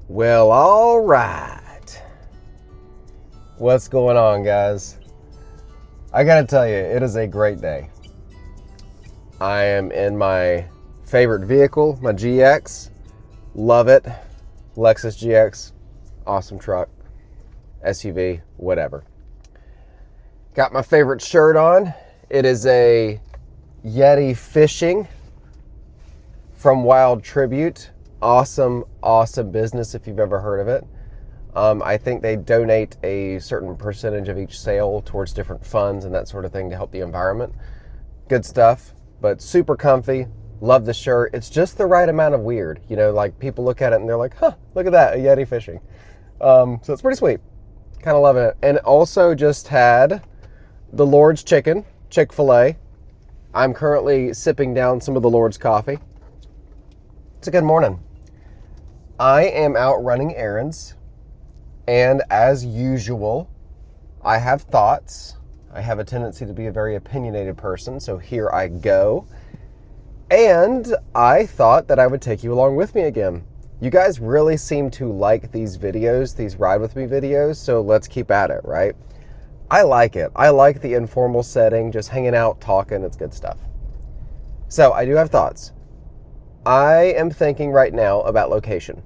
Well, all right. What's going on, guys? I gotta tell you, it is a great day. I am in my favorite vehicle, my GX. Love it. Lexus GX. Awesome truck. SUV, whatever. Got my favorite shirt on. It is a Yeti Fishing from Wild Tribute. Awesome business if you've ever heard of it. I think they donate a certain percentage of each sale towards different funds and that sort of thing to help the environment. Good stuff, but super comfy. Love the shirt. It's just the right amount of weird. You know, like people look at it and they're like, huh, look at that, a Yeti Fishing. So it's pretty sweet. Kind of love it. And also just had the Lord's Chicken, Chick-fil-A. I'm currently sipping down some of the Lord's coffee. It's a good morning. I am out running errands, and as usual, I have thoughts. I have a tendency to be a very opinionated person, so here I go. And I thought that I would take you along with me again. You guys really seem to like these videos, these ride with me videos, so let's keep at it, right? I like it. I like the informal setting, just hanging out, talking, it's good stuff. So I do have thoughts. I am thinking right now about location.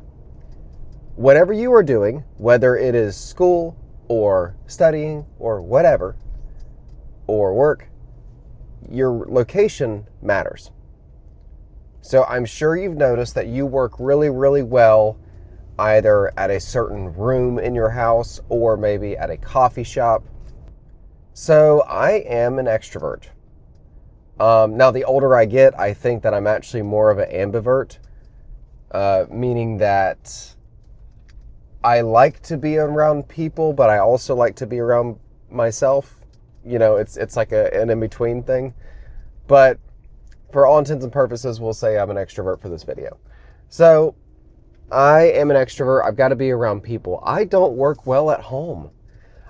Whatever you are doing, whether it is school or studying or whatever, or work, your location matters. So I'm sure you've noticed that you work really, really well either at a certain room in your house or maybe at a coffee shop. So I am an extrovert. Now, the older I get, I think that I'm actually more of an ambivert, meaning that I like to be around people, but I also like to be around myself. You know, it's like an in-between thing. But for all intents and purposes, we'll say I'm an extrovert for this video. So I am an extrovert. I've got to be around people. I don't work well at home.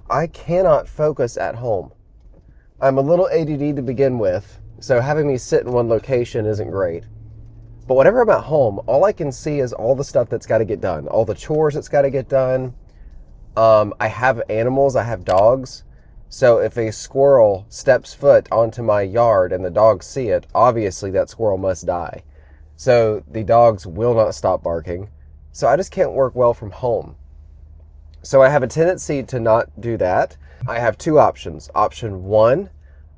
I cannot focus at home. I'm a little ADD to begin with. So having me sit in one location isn't great. But whenever I'm at home, all I can see is all the stuff that's got to get done. All the chores that's got to get done. I have animals. I have dogs. So if a squirrel steps foot onto my yard and the dogs see it, obviously that squirrel must die. So the dogs will not stop barking. So I just can't work well from home. So I have a tendency to not do that. I have two options. Option one,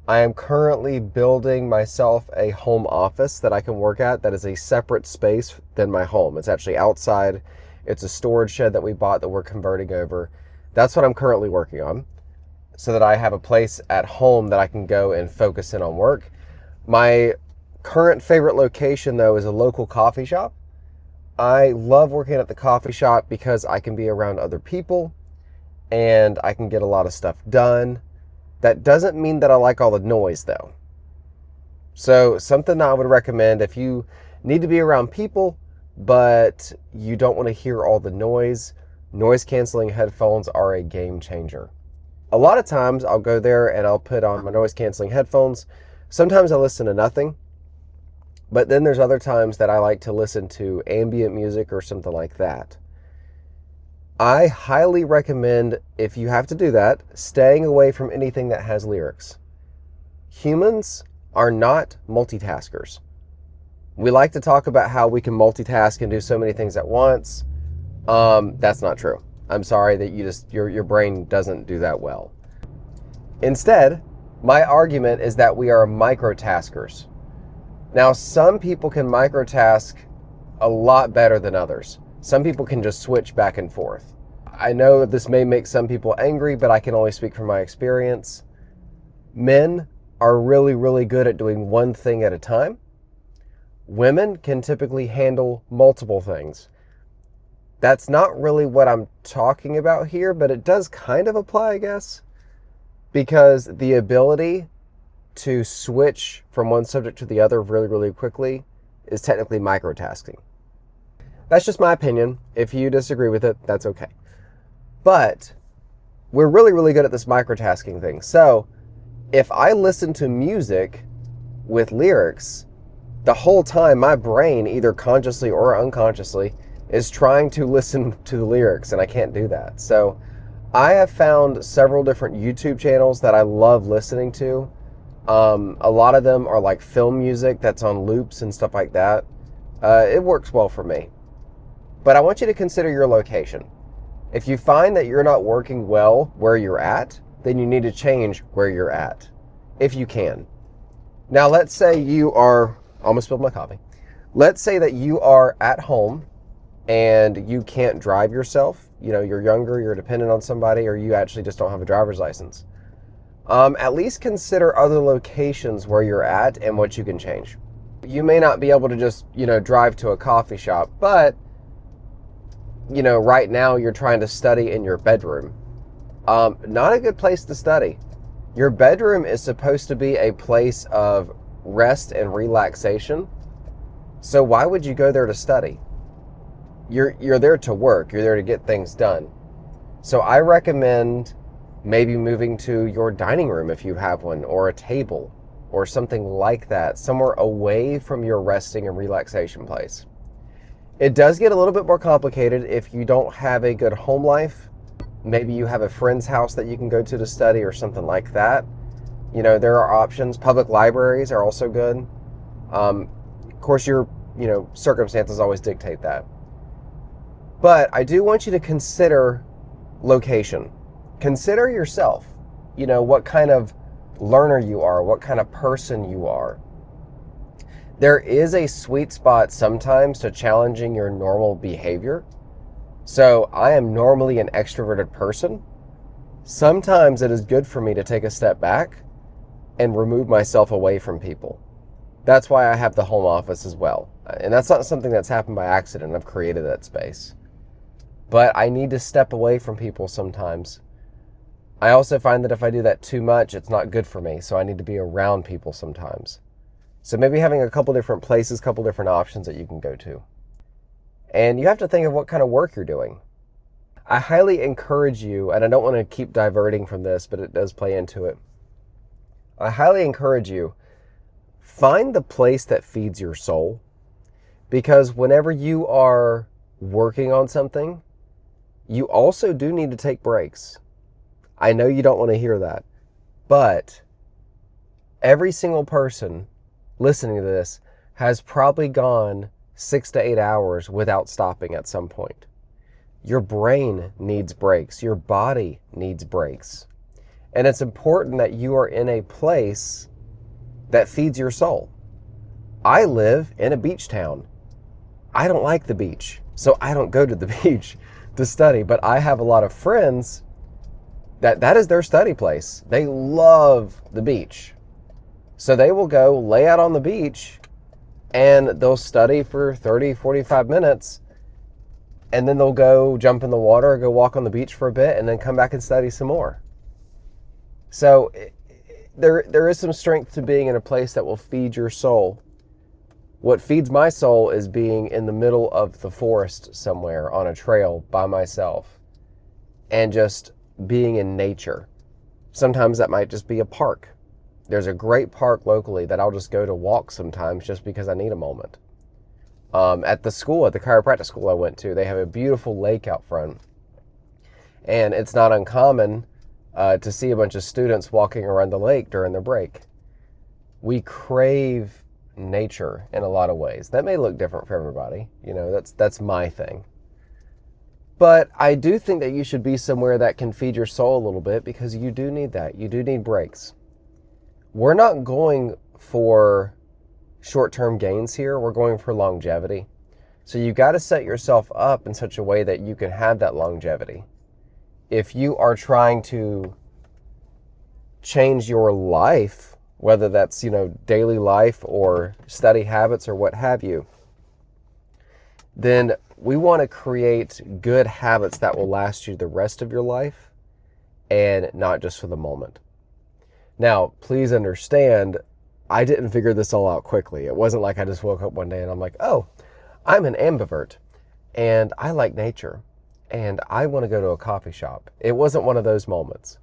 I am currently building myself a home office that I can work at that is a separate space than my home. It's actually outside. It's a storage shed that we bought that we're converting over. That's what I'm currently working on, so that I have a place at home that I can go and focus in on work. My current favorite location, though, is a local coffee shop. I love working at the coffee shop because I can be around other people and I can get a lot of stuff done. That doesn't mean that I like all the noise, though. So something I would recommend if you need to be around people, but you don't want to hear all the noise canceling headphones are a game changer. A lot of times I'll go there and I'll put on my noise canceling headphones. Sometimes I listen to nothing, but then there's other times that I like to listen to ambient music or something like that. I highly recommend, if you have to do that, staying away from anything that has lyrics. Humans are not multitaskers. We like to talk about how we can multitask and do so many things at once. That's not true. I'm sorry that your brain doesn't do that well. Instead, my argument is that we are microtaskers. Now, some people can microtask a lot better than others. Some people can just switch back and forth. I know this may make some people angry, but I can only speak from my experience. Men are really, really good at doing one thing at a time. Women can typically handle multiple things. That's not really what I'm talking about here, but it does kind of apply, I guess, because the ability to switch from one subject to the other really, really quickly is technically microtasking. That's just my opinion. If you disagree with it, that's okay. But we're really, really good at this microtasking thing. So if I listen to music with lyrics, the whole time my brain, either consciously or unconsciously, is trying to listen to the lyrics, and I can't do that. So I have found several different YouTube channels that I love listening to. A lot of them are like film music that's on loops and stuff like that. It works well for me. But I want you to consider your location. If you find that you're not working well where you're at, then you need to change where you're at, if you can. Now, let's say you are, almost spilled my coffee. Let's say that you are at home and you can't drive yourself. You know, you're younger, you're dependent on somebody, or you actually just don't have a driver's license. At least consider other locations where you're at and what you can change. You may not be able to just, drive to a coffee shop, but, right now you're trying to study in your bedroom. Not a good place to study. Your bedroom is supposed to be a place of rest and relaxation. So why would you go there to study? You're there to work. You're there to get things done. So I recommend maybe moving to your dining room if you have one, or a table, or something like that, somewhere away from your resting and relaxation place. It does get a little bit more complicated if you don't have a good home life. Maybe you have a friend's house that you can go to study or something like that. There are options. Public libraries are also good. Of course, your circumstances always dictate that. But I do want you to consider location. Consider yourself. What kind of learner you are, what kind of person you are. There is a sweet spot sometimes to challenging your normal behavior. So I am normally an extroverted person. Sometimes it is good for me to take a step back and remove myself away from people. That's why I have the home office as well. And that's not something that's happened by accident. I've created that space. But I need to step away from people sometimes. I also find that if I do that too much, it's not good for me. So I need to be around people sometimes. So maybe having a couple different places, a couple different options that you can go to. And you have to think of what kind of work you're doing. I highly encourage you, and I don't want to keep diverting from this, but it does play into it. I highly encourage you, find the place that feeds your soul. Because whenever you are working on something, you also do need to take breaks. I know you don't want to hear that, but every single person listening to this has probably gone 6 to 8 hours without stopping at some point. Your brain needs breaks. Your body needs breaks. And it's important that you are in a place that feeds your soul. I live in a beach town. I don't like the beach, so I don't go to the beach to study, but I have a lot of friends that is their study place. They love the beach. So they will go lay out on the beach and they'll study for 30, 45 minutes, and then they'll go jump in the water, go walk on the beach for a bit, and then come back and study some more. So there is some strength to being in a place that will feed your soul. What feeds my soul is being in the middle of the forest somewhere on a trail by myself and just being in nature. Sometimes that might just be a park. There's a great park locally that I'll just go to walk sometimes just because I need a moment. At the chiropractic school I went to, they have a beautiful lake out front. And it's not uncommon to see a bunch of students walking around the lake during their break. We crave nature in a lot of ways. That may look different for everybody. That's my thing. But I do think that you should be somewhere that can feed your soul a little bit, because you do need that. You do need breaks. We're not going for short-term gains here. We're going for longevity. So you got to set yourself up in such a way that you can have that longevity. If you are trying to change your life, whether that's, daily life or study habits or what have you, then we want to create good habits that will last you the rest of your life and not just for the moment. Now, please understand, I didn't figure this all out quickly. It wasn't like I just woke up one day and I'm like, oh, I'm an ambivert and I like nature and I want to go to a coffee shop. It wasn't one of those moments.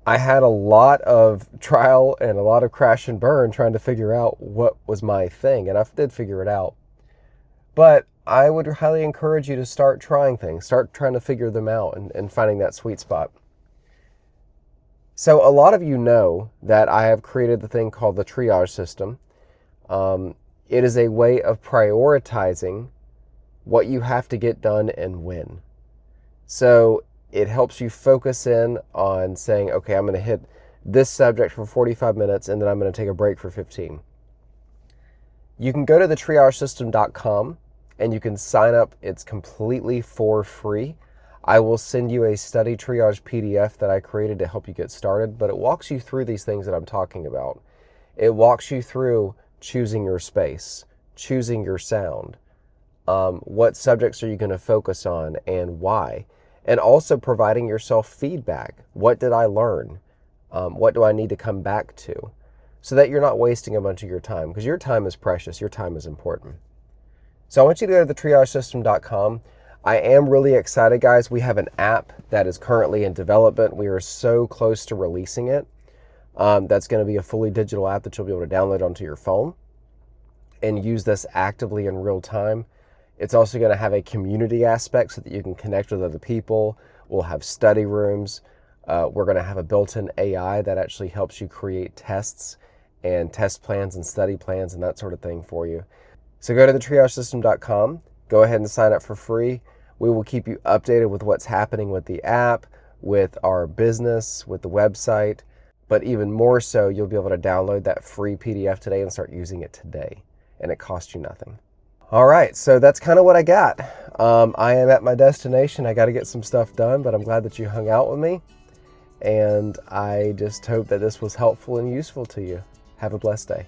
I had a lot of trial and a lot of crash and burn trying to figure out what was my thing, and I did figure it out. But I would highly encourage you to start trying things, start trying to figure them out and finding that sweet spot. So a lot of you know that I have created the thing called the triage system. It is a way of prioritizing what you have to get done and when. So it helps you focus in on saying, okay, I'm going to hit this subject for 45 minutes and then I'm going to take a break for 15. You can go to thetriagesystem.com and you can sign up. It's completely for free. I will send you a Study Triage PDF that I created to help you get started, but it walks you through these things that I'm talking about. It walks you through choosing your space, choosing your sound, what subjects are you going to focus on and why, and also providing yourself feedback. What did I learn? What do I need to come back to? So that you're not wasting a bunch of your time, because your time is precious, your time is important. So I want you to go to thetriagesystem.com. I am really excited, guys. We have an app that is currently in development. We are so close to releasing it. That's going to be a fully digital app that you'll be able to download onto your phone and use this actively in real time. It's also going to have a community aspect so that you can connect with other people. We'll have study rooms. We're going to have a built-in AI that actually helps you create tests and test plans and study plans and that sort of thing for you. So go to thetriagesystem.com. Go ahead and sign up for free. We will keep you updated with what's happening with the app, with our business, with the website. But even more so, you'll be able to download that free PDF today and start using it today. And it costs you nothing. All right, so that's kind of what I got. I am at my destination. I got to get some stuff done, but I'm glad that you hung out with me. And I just hope that this was helpful and useful to you. Have a blessed day.